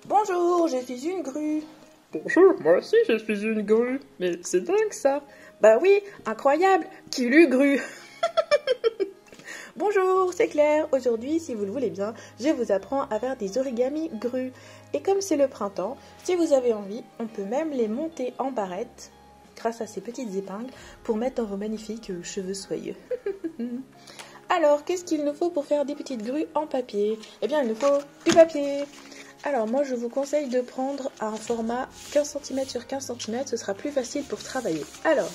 Bonjour, je suis une grue. Bonjour, moi aussi je suis une grue. Mais c'est dingue ça. Bah oui, incroyable, qui l'eût grue. Bonjour, c'est Claire. Aujourd'hui, si vous le voulez bien, je vous apprends à faire des origamis grues. Et comme c'est le printemps, si vous avez envie, on peut même les monter en barrette grâce à ces petites épingles pour mettre dans vos magnifiques cheveux soyeux. Alors, qu'est-ce qu'il nous faut pour faire des petites grues en papier? Eh bien, il nous faut du papier. Alors, moi, je vous conseille de prendre un format 15 cm sur 15 cm, ce sera plus facile pour travailler. Alors,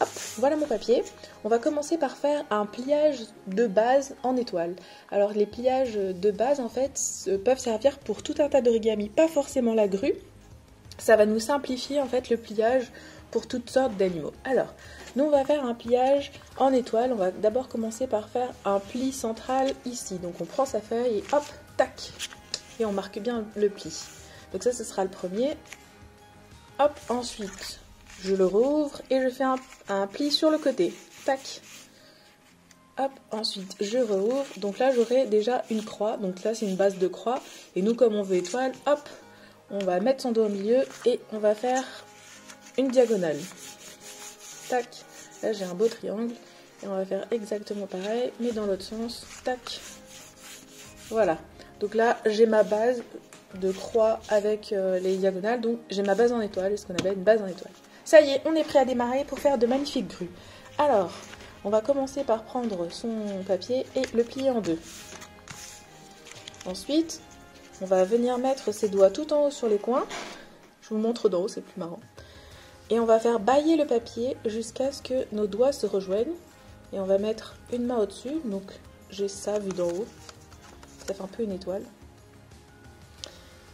hop, voilà mon papier. On va commencer par faire un pliage de base en étoile. Alors, les pliages de base, en fait, peuvent servir pour tout un tas d'origami, pas forcément la grue. Ça va nous simplifier, en fait, le pliage pour toutes sortes d'animaux. Alors, nous on va faire un pliage en étoile. On va d'abord commencer par faire un pli central ici. Donc on prend sa feuille et hop, tac, et on marque bien le pli. Donc ça, ce sera le premier. Hop, ensuite, je le rouvre et je fais un pli sur le côté. Tac. Hop, ensuite, je rouvre. Donc là, j'aurai déjà une croix. Donc là, c'est une base de croix. Et nous, comme on veut étoile, hop, on va mettre son dos au milieu et on va faire une diagonale. Tac. Là, j'ai un beau triangle. Et on va faire exactement pareil, mais dans l'autre sens. Tac. Voilà. Donc là, j'ai ma base de croix avec les diagonales. Donc, j'ai ma base en étoile, ce qu'on appelle une base en étoile. Ça y est, on est prêt à démarrer pour faire de magnifiques grues. Alors, on va commencer par prendre son papier et le plier en deux. Ensuite, on va venir mettre ses doigts tout en haut sur les coins. Je vous montre d'en haut, c'est plus marrant. Et on va faire bâiller le papier jusqu'à ce que nos doigts se rejoignent. Et on va mettre une main au-dessus. Donc j'ai ça vu d'en haut. Ça fait un peu une étoile.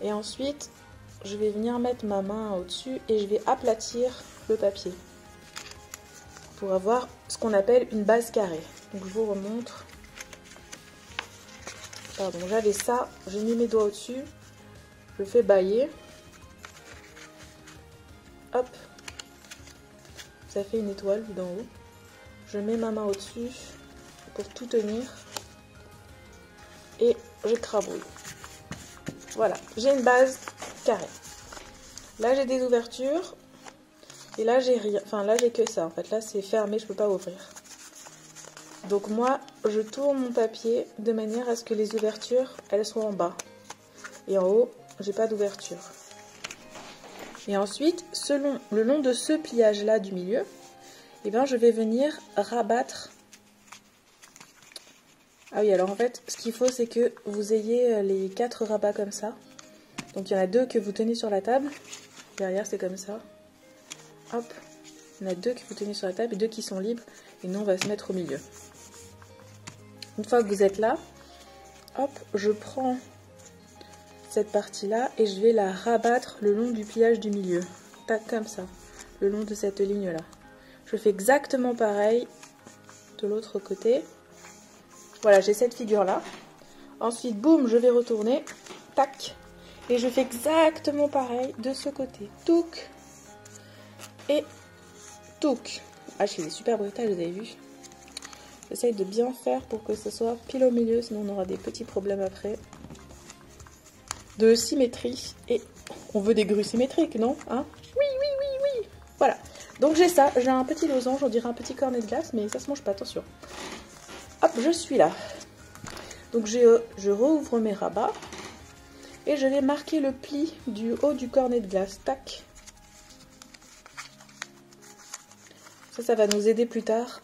Et ensuite, je vais venir mettre ma main au-dessus et je vais aplatir le papier. Pour avoir ce qu'on appelle une base carrée. Donc je vous remontre. Pardon, j'avais ça. J'ai mis mes doigts au-dessus. Je fais bâiller. Hop. Ça fait une étoile d'en haut. Je mets ma main au-dessus pour tout tenir. Et je crabouille. Voilà, j'ai une base carrée. Là, j'ai des ouvertures. Et là, j'ai rien. Enfin, là, j'ai que ça. En fait, là, c'est fermé, je ne peux pas ouvrir. Donc, moi, je tourne mon papier de manière à ce que les ouvertures, elles soient en bas. Et en haut, j'ai pas d'ouverture. Et ensuite, le long de ce pliage-là du milieu, eh bien, je vais venir rabattre. Ah oui, alors en fait, ce qu'il faut, c'est que vous ayez les 4 rabats comme ça. Donc, il y en a 2 que vous tenez sur la table. Derrière, c'est comme ça. Hop. Il y en a 2 que vous tenez sur la table et 2 qui sont libres. Et nous, on va se mettre au milieu. Une fois que vous êtes là, hop, je prends cette partie-là et je vais la rabattre le long du pliage du milieu. Tac, comme ça, le long de cette ligne-là. Je fais exactement pareil de l'autre côté. Voilà, j'ai cette figure-là. Ensuite, boum, je vais retourner. Tac. Et je fais exactement pareil de ce côté. Touc. Et touc. Ah, je fais des super bruitages, vous avez vu. J'essaye de bien faire pour que ce soit pile au milieu, sinon on aura des petits problèmes après. De symétrie. Et on veut des grues symétriques, non, hein? Oui, oui, oui, oui. Voilà. Donc j'ai ça. J'ai un petit losange, on dirait un petit cornet de glace, mais ça se mange pas, attention. Hop, je suis là. Donc je rouvre mes rabats. Et je vais marquer le pli du haut du cornet de glace. Tac. Ça va nous aider plus tard.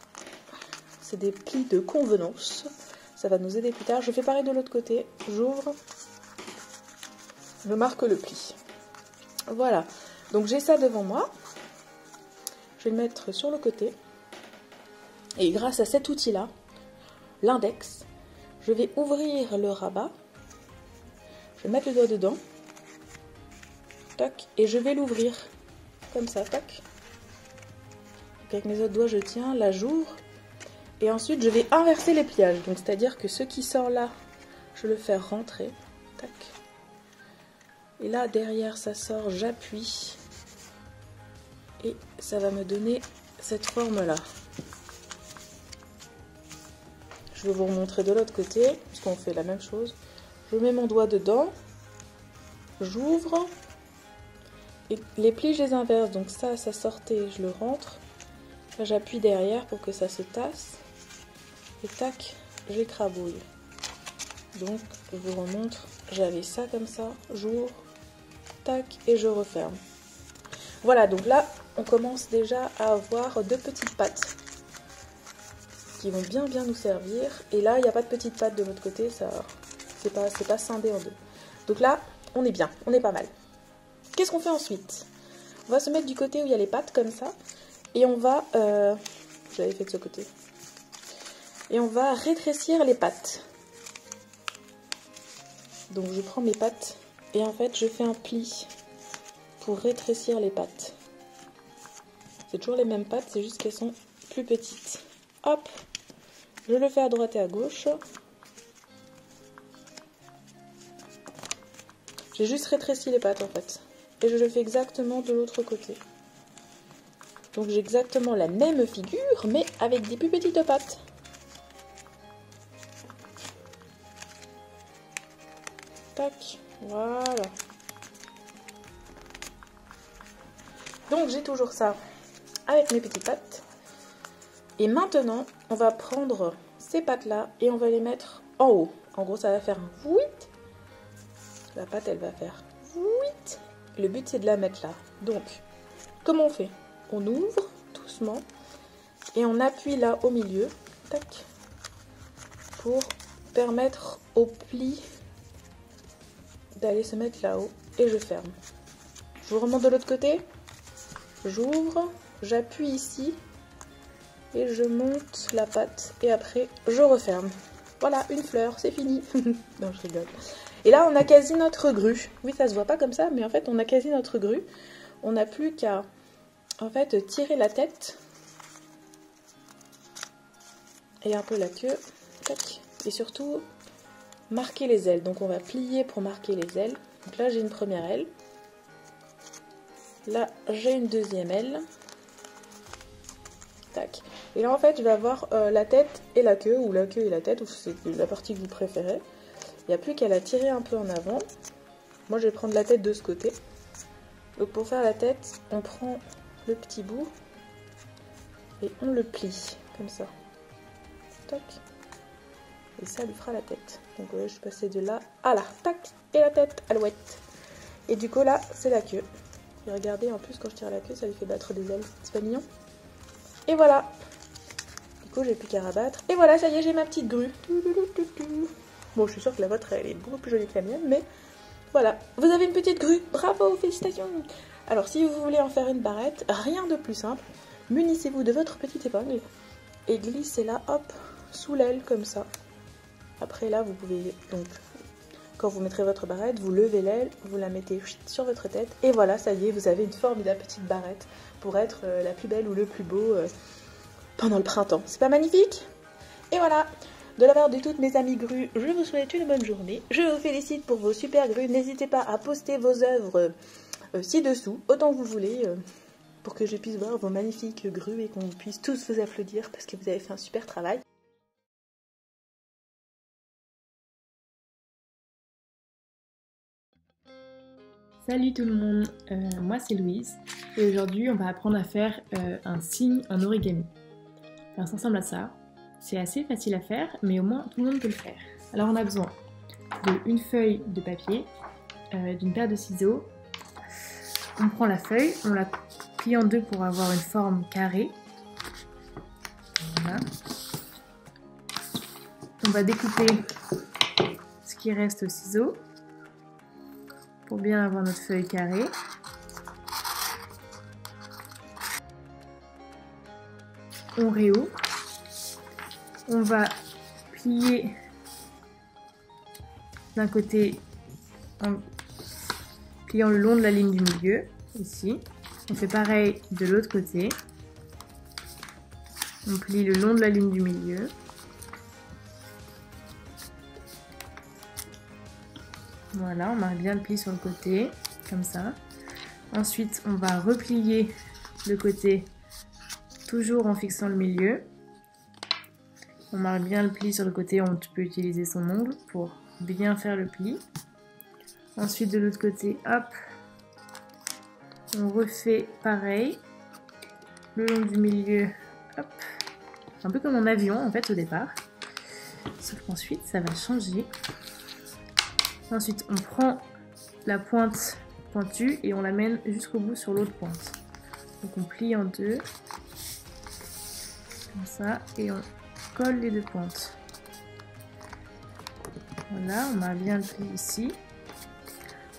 C'est des plis de convenance. Ça va nous aider plus tard. Je fais pareil de l'autre côté. J'ouvre. Je marque le pli. Voilà. Donc j'ai ça devant moi. Je vais le mettre sur le côté. Et grâce à cet outil-là, l'index, je vais ouvrir le rabat. Je vais mettre le doigt dedans. Tac. Et je vais l'ouvrir. Comme ça. Tac. Donc avec mes autres doigts, je tiens. Là, j'ouvre. Et ensuite, je vais inverser les pliages. Donc, c'est-à-dire que ce qui sort là, je le fais rentrer. Tac. Et là, derrière, ça sort, j'appuie. Et ça va me donner cette forme-là. Je vais vous remontrer de l'autre côté, puisqu'on fait la même chose. Je mets mon doigt dedans. j'ouvre. Et les plis, je les inverse. Donc ça sortait, je le rentre. Là, j'appuie derrière pour que ça se tasse. Et tac, j'écrabouille. Donc, je vous remontre. J'avais ça comme ça. J'ouvre. Tac, et je referme. Voilà, donc là, on commence déjà à avoir deux petites pattes qui vont bien nous servir. Et là, il n'y a pas de petites pattes de l'autre côté, ça, c'est pas scindé en deux. Donc là, on est bien, on est pas mal. Qu'est-ce qu'on fait ensuite? On va se mettre du côté où il y a les pattes, comme ça. Et on va... je l'avais fait de ce côté. Et on va rétrécir les pattes. Donc je prends mes pattes et en fait, je fais un pli pour rétrécir les pattes. C'est toujours les mêmes pattes, c'est juste qu'elles sont plus petites. Hop, je le fais à droite et à gauche. J'ai juste rétréci les pattes en fait. Et je le fais exactement de l'autre côté. Donc j'ai exactement la même figure, mais avec des plus petites pattes. Tac, voilà. Donc j'ai toujours ça avec mes petites pattes. Et maintenant, on va prendre ces pattes-là et on va les mettre en haut. En gros, ça va faire un vuit. La patte, elle va faire vuit. Le but, c'est de la mettre là. Donc, comment on fait? On ouvre doucement et on appuie là au milieu. Tac. Pour permettre au pli d'aller se mettre là-haut. Et je ferme. Je vous remonte de l'autre côté. J'ouvre. J'appuie ici. Et je monte la patte. Et après, je referme. Voilà, une fleur, c'est fini. Non, je rigole. Et là, on a quasi notre grue. Oui, ça se voit pas comme ça, mais en fait, on a quasi notre grue. On n'a plus qu'à, en fait, tirer la tête. Et un peu la queue. Tac. Et surtout, marquer les ailes. Donc, on va plier pour marquer les ailes. Donc là, j'ai une première aile. Là, j'ai une deuxième aile. Tac. Et là, en fait, je vais avoir la tête et la queue, ou la queue et la tête, ou c'est la partie que vous préférez. Il n'y a plus qu'à la tirer un peu en avant. Moi, je vais prendre la tête de ce côté. Donc, pour faire la tête, on prend le petit bout et on le plie, comme ça. Tac. Et ça lui fera la tête. Donc, ouais, je suis passée de là à là. Tac. Et la tête, alouette. Et du coup, là, c'est la queue. Et regardez, en plus, quand je tire la queue, ça lui fait battre des ailes. C'est pas mignon? Et voilà. Du coup, j'ai plus qu'à rabattre. Et voilà, ça y est, j'ai ma petite grue. Bon, je suis sûre que la vôtre, elle est beaucoup plus jolie que la mienne, mais voilà. Vous avez une petite grue. Bravo, félicitations. Alors, si vous voulez en faire une barrette, rien de plus simple. Munissez-vous de votre petite épingle et glissez-la, hop, sous l'aile, comme ça. Après, là, vous pouvez, donc, quand vous mettrez votre barrette, vous levez l'aile, vous la mettez sur votre tête. Et voilà, ça y est, vous avez une formidable petite barrette pour être la plus belle ou le plus beau pendant le printemps. C'est pas magnifique? Et voilà. De la part de toutes mes amies grues, je vous souhaite une bonne journée. Je vous félicite pour vos super grues. N'hésitez pas à poster vos œuvres ci-dessous, autant que vous voulez, pour que je puisse voir vos magnifiques grues et qu'on puisse tous vous applaudir parce que vous avez fait un super travail. Salut tout le monde, moi c'est Louise et aujourd'hui on va apprendre à faire un signe en origami. Alors ça ressemble à ça, c'est assez facile à faire mais au moins tout le monde peut le faire. Alors on a besoin d'une feuille de papier, d'une paire de ciseaux, on prend la feuille, on la plie en deux pour avoir une forme carrée. Voilà. On va découper ce qui reste au ciseau pour bien avoir notre feuille carrée. On réouvre. On va plier d'un côté en pliant le long de la ligne du milieu, ici. On fait pareil de l'autre côté. On plie le long de la ligne du milieu. Voilà, on marque bien le pli sur le côté, comme ça. Ensuite, on va replier le côté, toujours en fixant le milieu. On marque bien le pli sur le côté, on peut utiliser son ongle pour bien faire le pli. Ensuite de l'autre côté, hop, on refait pareil, le long du milieu, hop, un peu comme en avion en fait au départ, sauf qu'ensuite ça va changer. Ensuite on prend la pointe pointue et on l'amène jusqu'au bout sur l'autre pointe. Donc on plie en deux, comme ça, et on colle les deux pointes. Voilà, on a bien le pli ici.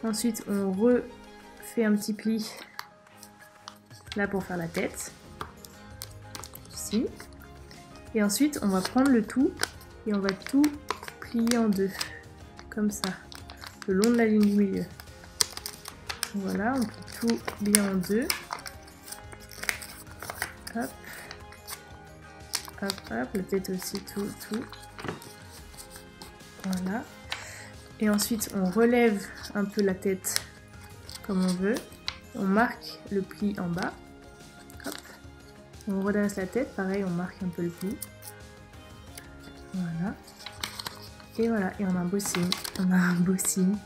Ensuite on refait un petit pli là pour faire la tête, ici. Et ensuite on va prendre le tout et on va tout plier en deux, comme ça, le long de la ligne du milieu. Voilà, on plie tout bien en deux. Hop, hop, hop, la tête aussi, tout. Voilà. Et ensuite, on relève un peu la tête comme on veut. On marque le pli en bas. Hop. On redresse la tête, pareil, on marque un peu le pli. Voilà. Et voilà, et on a un beau signe. On a un beau signe.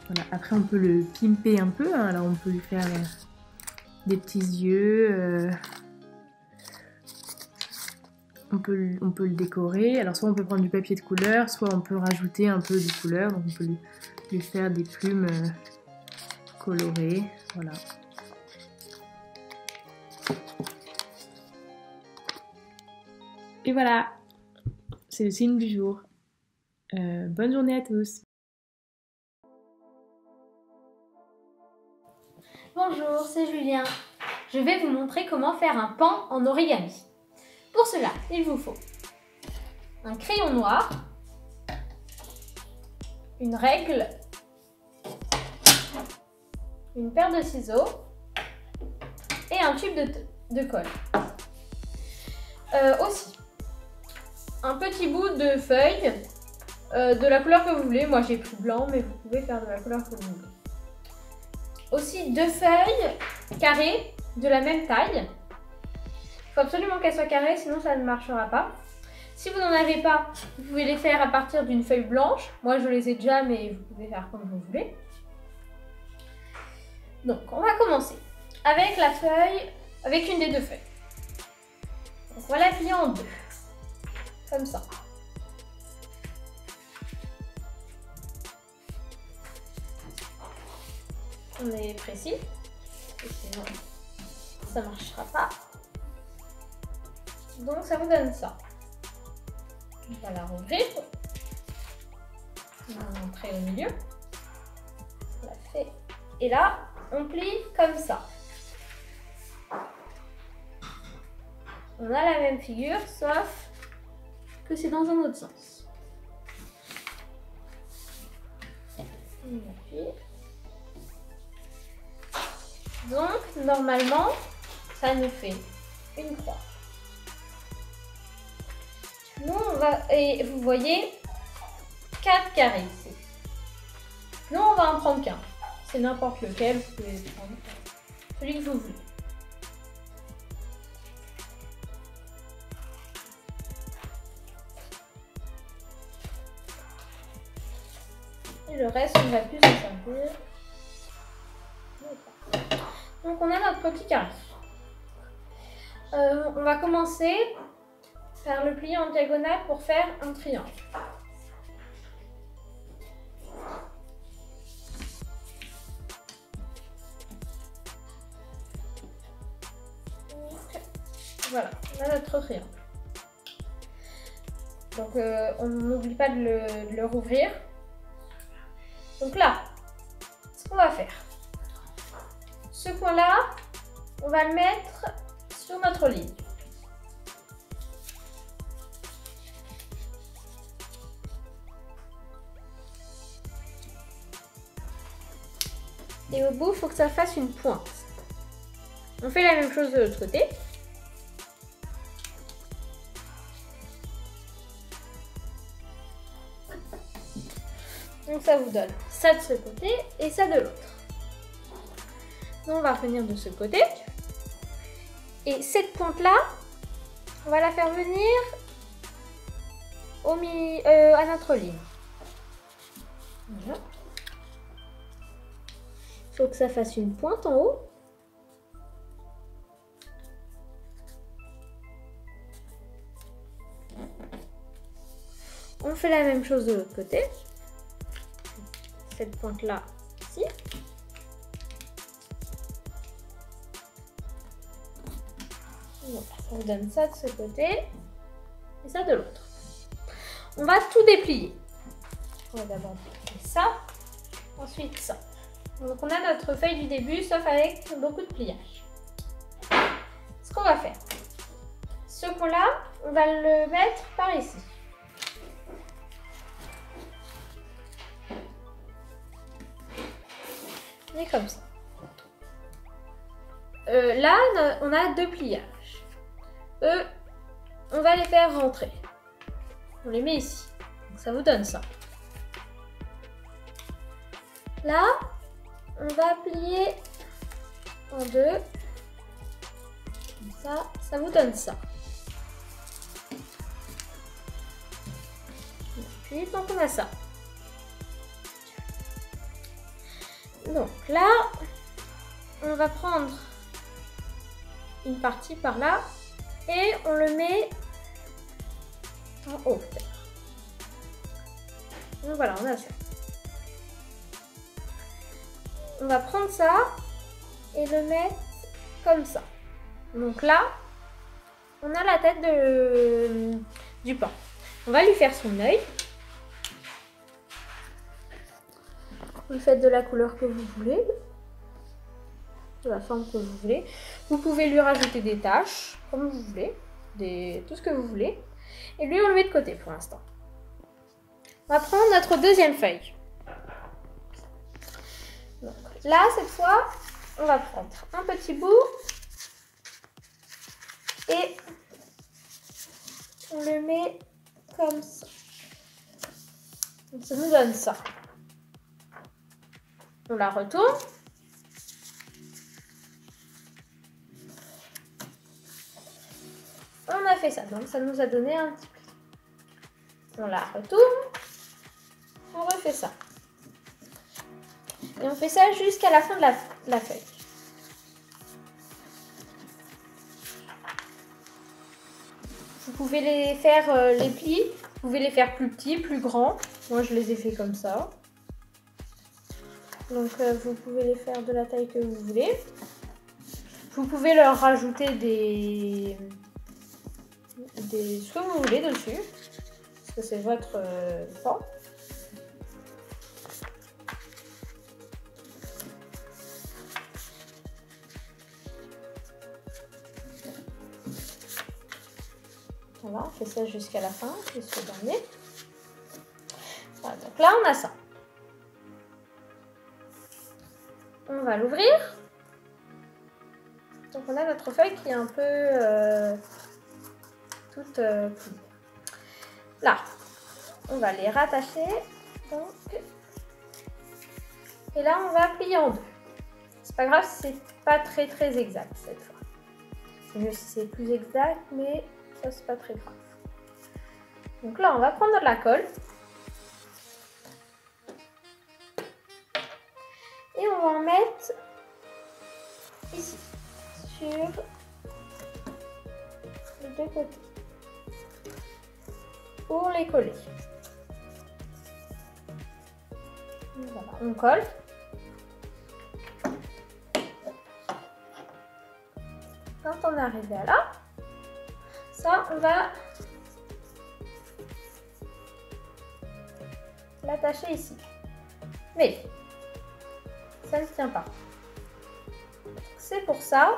Voilà. Après, on peut le pimper un peu. Hein. Alors, on peut lui faire des petits yeux. On peut le décorer. Alors, soit on peut prendre du papier de couleur, soit on peut rajouter un peu de couleur. Donc, on peut lui faire des plumes colorées. Voilà. Et voilà, c'est le signe du jour. Bonne journée à tous. Bonjour, c'est Julien. Je vais vous montrer comment faire un pan en origami. Pour cela, il vous faut un crayon noir, une règle, une paire de ciseaux et un tube de colle. Aussi, un petit bout de feuille de la couleur que vous voulez. Moi j'ai pris blanc, mais vous pouvez faire de la couleur que vous voulez. Aussi 2 feuilles carrées de la même taille. Il faut absolument qu'elles soient carrées, sinon ça ne marchera pas. Si vous n'en avez pas, vous pouvez les faire à partir d'une feuille blanche. Moi je les ai déjà, mais vous pouvez faire comme vous voulez. Donc on va commencer avec la feuille, avec une des 2 feuilles. Donc on va la plier en 2, comme ça. On est précis, sinon ça ne marchera pas. Donc ça vous donne ça. On va la rouvrir. On va rentrer au milieu. On la fait. Et là, on plie comme ça. On a la même figure, sauf que c'est dans un autre sens. On appuie. Donc, normalement, ça nous fait une croix. Nous, on va, et vous voyez, 4 carrés ici. Nous, on va en prendre qu'un. C'est n'importe lequel, vous pouvez prendre celui que vous voulez. Et le reste, on ne va plus s'en servir. Donc on a notre petit carré. On va commencer par le plier en diagonale pour faire un triangle. Donc, voilà, on a notre triangle. Donc on n'oublie pas de le rouvrir. Donc là, ce qu'on va faire, ce coin-là, on va le mettre sur notre ligne. Et au bout, il faut que ça fasse une pointe. On fait la même chose de l'autre côté. Donc ça vous donne ça de ce côté et ça de l'autre. Donc on va revenir de ce côté. Et cette pointe-là, on va la faire venir à notre ligne. Voilà. faut que ça fasse une pointe en haut. On fait la même chose de l'autre côté. Cette pointe-là, ici. Voilà, ça vous donne ça de ce côté et ça de l'autre. On va tout déplier. On va d'abord déplier ça, ensuite ça. Donc on a notre feuille du début, sauf avec beaucoup de pliage. Ce qu'on va faire, ce qu'on-là, on va le mettre par ici. Et comme ça. Là, on a 2 pliages. Eux, on va les faire rentrer. On les met ici. Donc ça vous donne ça. Là, on va plier en 2. Comme ça vous donne ça. Et puis, donc on a ça. Donc là, on va prendre une partie par là et on le met en haut. Donc voilà, on a ça. On va prendre ça et le mettre comme ça. Donc là, on a la tête du pain. On va lui faire son œil. Vous le faites de la couleur que vous voulez, de la forme que vous voulez. Vous pouvez lui rajouter des taches, comme vous voulez, tout ce que vous voulez. Et lui, on le met de côté pour l'instant. On va prendre notre deuxième feuille. Donc, là, cette fois, on va prendre un petit bout et on le met comme ça. Donc, ça nous donne ça. On la retourne. On a fait ça, donc ça nous a donné un petit pli. On la retourne. On refait ça. Et on fait ça jusqu'à la fin de la feuille. Vous pouvez les faire, les plis, vous pouvez les faire plus petits, plus grands. Moi, je les ai fait comme ça. Donc vous pouvez les faire de la taille que vous voulez. Vous pouvez leur rajouter ce que vous voulez dessus. Parce que c'est votre pain. Voilà, on fait ça jusqu'à la fin, jusqu'au dernier. Voilà, donc là on a ça. On va l'ouvrir. Donc on a notre feuille qui est un peu toute pliée. Là, on va les rattacher. Donc. Et là, on va plier en 2. C'est pas grave si c'est pas très exact cette fois. C'est mieux si c'est plus exact, mais ça c'est pas très grave. Donc là, on va prendre de la colle. Et on va en mettre ici, sur les deux côtés, pour les coller. Voilà, on colle. Quand on est arrivé à là, ça, on va l'attacher ici. Mais ça ne tient pas. C'est pour ça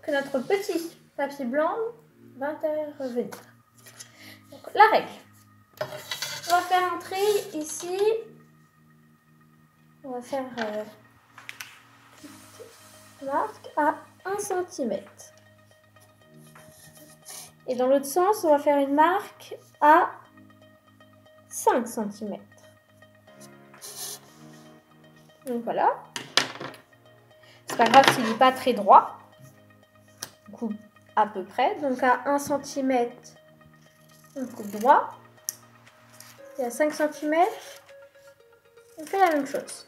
que notre petit papier blanc va intervenir. Donc, la règle. On va faire entrer ici. On va faire une marque à 1 cm. Et dans l'autre sens, on va faire une marque à 5 cm. Donc voilà. C'est pas grave s'il n'est pas très droit. On coupe à peu près. Donc à 1 cm, on coupe droit. Et à 5 cm, on fait la même chose.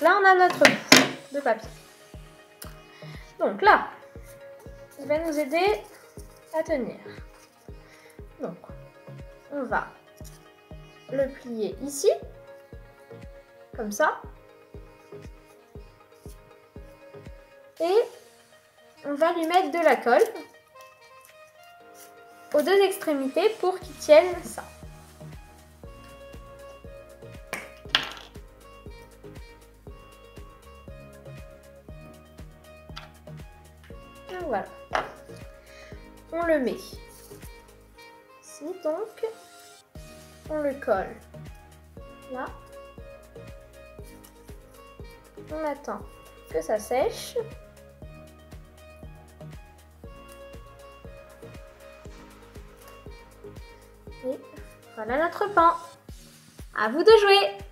Là, on a notre bout de papier. Donc là, il va nous aider à tenir. Donc, on va le plier ici, comme ça. Et on va lui mettre de la colle aux deux extrémités pour qu'il tienne ça. Et voilà. On le met ici, donc on le colle là. On attend que ça sèche. Et voilà notre pain. À vous de jouer!